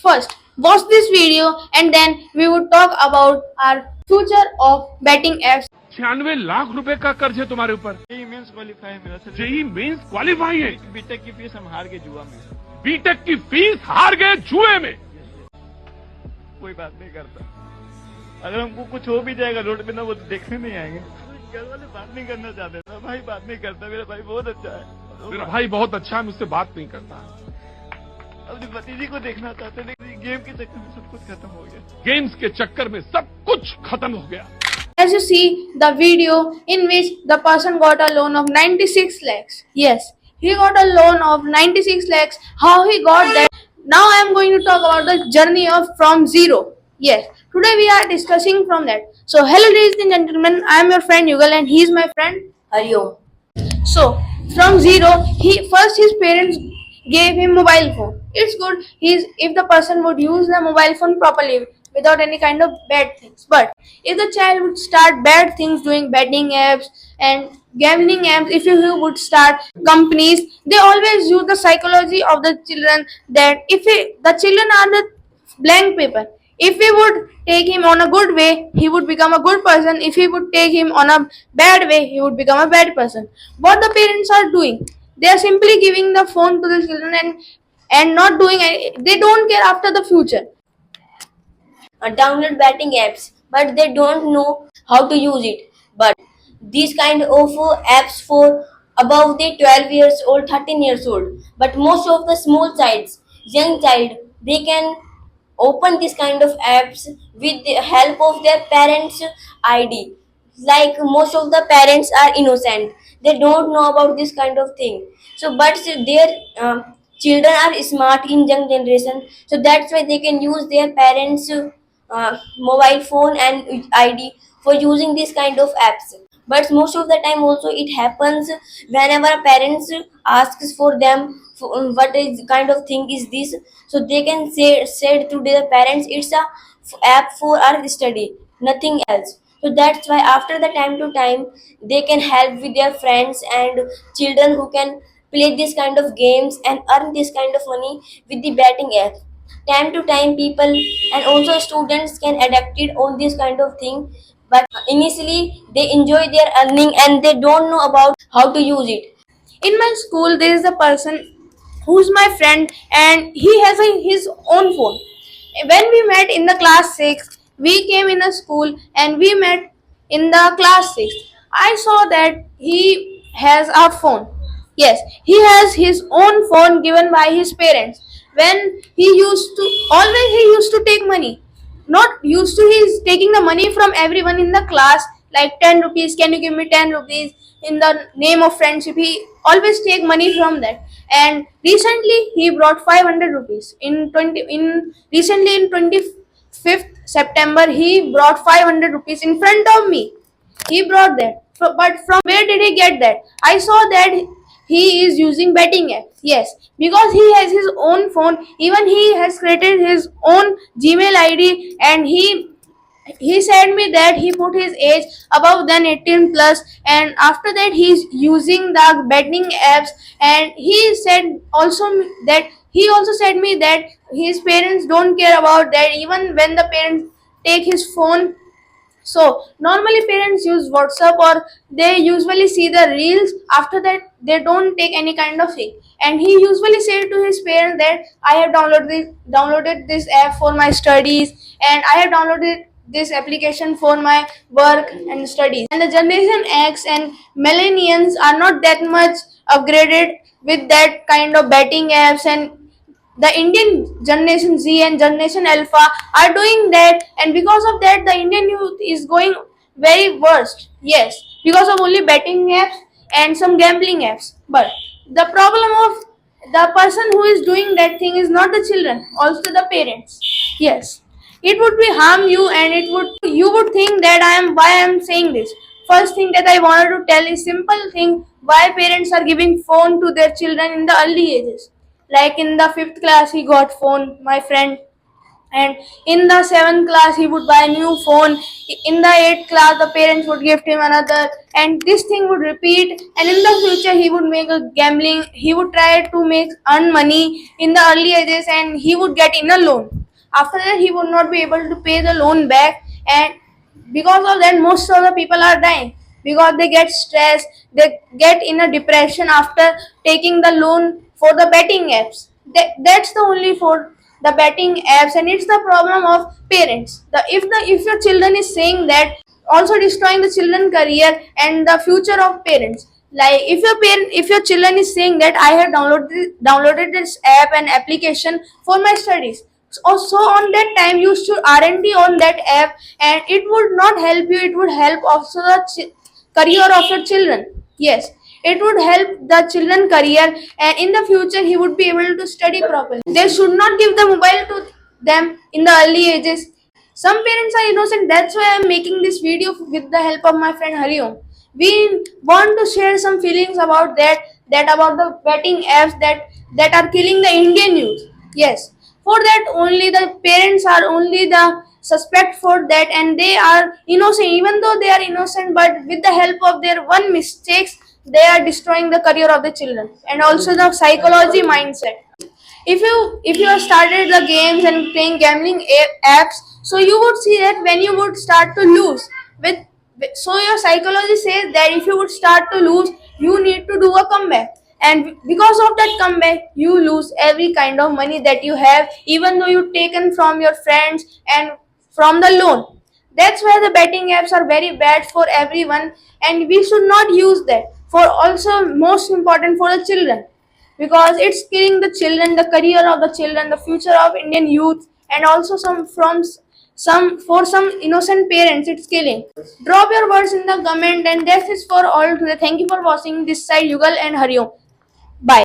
First, watch this video and then we would talk about our future of betting apps. 96 lakh रुपए का कर्ज है तुम्हारे ऊपर। जेई मेंस क्वालिफाई है मेरा सर। जेई मेंस क्वालिफाई है। बीटेक की फीस हम हार गए जुआ में। बीटेक की फीस हार गए जुए में। कोई बात नहीं करता। अगर हमको कुछ हो भी जाएगा रोड पे ना, वो देखने नहीं आएंगे। घर वाले बात नहीं करना चाहते था। भाई बात नहीं करता, मेरा भाई बहुत अच्छा है। मेरा भाई बहुत अच्छा है, मुझसे बात नहीं करता। अपनी भतीजी को देखना चाहते थे, लेकिन गेम के चक्कर में सब कुछ खत्म हो गया। गेम्स के चक्कर में सब कुछ खत्म हो गया। As you see the video in which the person got a loan of 96 lakhs. Yes, he got a loan of 96 lakhs. How he got that? Now I am going to talk about the journey of from zero. Yes, today we are discussing from that. So hello ladies and gentlemen, I am your friend Yugal and he is my friend Hariom. So from zero, his parents gave him mobile phone. It's good. If the person would use the mobile phone properly without any kind of bad things. But if the child would start bad things, doing betting apps and gambling apps, if you would start companies, they always use the psychology of the children that the children are the blank paper. If we would take him on a good way, he would become a good person. If we would take him on a bad way, he would become a bad person. What the parents are doing, they are simply giving the phone to the children and not doing any, they don't care after the future. Download betting apps, but they don't know how to use it. But these kind of apps for above the 12 years old, 13 years old. But most of the small childs, young child, they can open this kind of apps with the help of their parents' ID. Like most of the parents are innocent, they don't know about this kind of thing. So, but their children are smart in young generation, so that's why they can use their parents' mobile phone and ID for using this kind of apps. But most of the time also it happens whenever parents asks for them for, what is kind of thing is this, so they can say said to their parents it's a app for our study, nothing else. So that's why after the time to time they can help with their friends and children who can play this kind of games and earn this kind of money with the betting app. Time to time people and also students can adapt it on this kind of thing, but initially they enjoy their earning and they don't know about how to use it. In my school, there is a person who's my friend and he has his own phone. When we met in the class 6, we came in a school and we met in the class 6. I saw that he has a phone. Yes, he has his own phone given by his parents. When he used to take money. Not used to, he's taking the money from everyone in the class, like 10 rupees, can you give me 10 rupees? In the name of friendship, he always take money from that. And recently, he brought 500 rupees. Recently in 25th September, he brought 500 rupees in front of me. He brought that. But from where did he get that? I saw that he is using betting app. Yes, because he has his own phone. Even he has created his own Gmail ID, and he said me that he put his age above than 18 plus, and after that he's using the betting apps. And he also said me that his parents don't care about that, even when the parents take his phone. So normally parents use WhatsApp or they usually see the reels. After that, they don't take any kind of thing. And he usually said to his parents that I have downloaded this app for my studies, and I have downloaded this application for my work and studies. And the Generation X and millennials are not that much upgraded with that kind of betting apps, and the Indian Generation Z and Generation Alpha are doing that, and because of that, the Indian youth is going very worst. Yes, because of only betting apps and some gambling apps. But the problem of the person who is doing that thing is not the children, also the parents. Yes, it would be harm you, and you would think that why I am saying this. First thing that I wanted to tell is simple thing why parents are giving phone to their children in the early ages. Like in the 5th class, he got phone, my friend, And in the 7th class he would buy a new phone. In the 8th class the parents would gift him another, and this thing would repeat. And in the future he would make a gambling, he would try to make earn money in the early ages, and he would get in a loan. After that he would not be able to pay the loan back, and because of that most of the people are dying, because they get stressed, they get in a depression after taking the loan for the betting apps. That's the only for the betting apps, and it's the problem of parents. If your children is saying that, also destroying the children career and the future of parents. Like if your children is saying that I have downloaded this app and application for my studies, so on that time you should R&D on that app, and it would not help you, it would help also the career of your children. Yes, it would help the children career, and in the future he would be able to study properly. They should not give the mobile to them in the early ages. Some parents are innocent, that's why I'm making this video with the help of my friend Hariom. We want to share some feelings about that about the betting apps that are killing the Indian youth. Yes, for that only the parents are only the suspect for that, and they are innocent. Even though they are innocent, but with the help of their one mistakes they are destroying the career of the children and also the psychology mindset. If you have started the games and playing gambling apps, so you would see that when you would start to lose so your psychology says that if you would start to lose, you need to do a comeback, and because of that comeback you lose every kind of money that you have, even though you taken from your friends and from the loan. That's why the betting apps are very bad for everyone, and we should not use that. For also most important for the children, because it's killing the children, the career of the children, the future of Indian youth, and also some innocent parents it's killing. Drop your words in the comment, and that is for all today. Thank you for watching this side Yugal and Hariom. Bye.